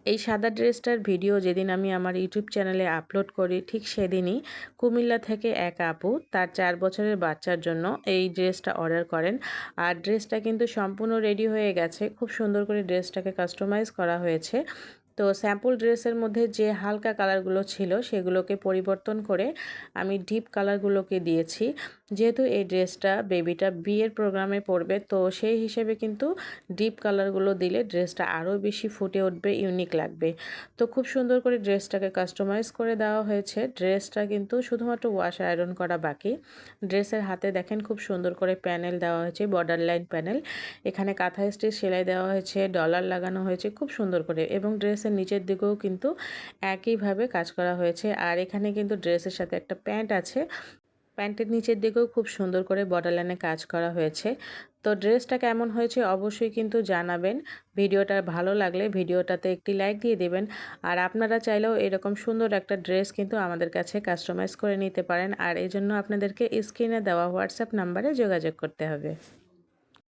এই সাদা ড্রেসটার ভিডিও যেদিন আমি আমার ইউটিউব চ্যানেলে আপলোড করি ঠিক সেদিনই কুমিল্লা থেকে এক আপু তার 4 বছরের বাচ্চার জন্য এই ড্রেসটা অর্ডার করেন। আর ড্রেসটা কিন্তু সম্পূর্ণ রেডি হয়ে গেছে, খুব সুন্দর করে ড্রেসটাকে কাস্টমাইজ করা হয়েছে। তো স্যাম্পল ড্রেসের মধ্যে যে হালকা কালারগুলো ছিল সেগুলোকে পরিবর্তন করে আমি ডিপ কালারগুলোকে দিয়েছি। যেহেতু এই ড্রেসটা বেবিটা বিয়ের প্রোগ্রামে পরবে, তো সেই হিসেবে কিন্তু ডিপ কালারগুলো দিলে ড্রেসটা আরও বেশি ফুটে উঠবে, ইউনিক লাগবে। তো খুব সুন্দর করে ড্রেসটাকে কাস্টমাইজ করে দেওয়া হয়েছে। ড্রেসটা কিন্তু শুধুমাত্র ওয়াশ আয়রন করা বাকি। ড্রেসের হাতে দেখেন খুব সুন্দর করে প্যানেল দেওয়া হয়েছে, বর্ডার লাইন প্যানেল। এখানে কাঁথা স্টিচ সেলাই দেওয়া হয়েছে, ডলার লাগানো হয়েছে খুব সুন্দর করে, এবং ড্রেসের নিচের দিকেও কিন্তু একইভাবে কাজ করা হয়েছে। আর এখানে কিন্তু ড্রেসের সাথে একটা প্যান্ট আছে, প্যান্টের নিচের দিকেও খুব সুন্দর করে বর্ডার লাইনে কাজ করা হয়েছে। তো ড্রেসটা কেমন হয়েছে অবশ্যই কিন্তু জানাবেন। ভিডিওটা ভালো লাগলে ভিডিওটাতে একটি লাইক দিয়ে দেবেন। আর আপনারা চাইলেও এরকম সুন্দর একটা ড্রেস কিন্তু আমাদের কাছে কাস্টমাইজ করে নিতে পারেন। আর এই জন্য আপনাদেরকে স্ক্রিনে দেওয়া হোয়াটসঅ্যাপ নাম্বারে যোগাযোগ করতে হবে।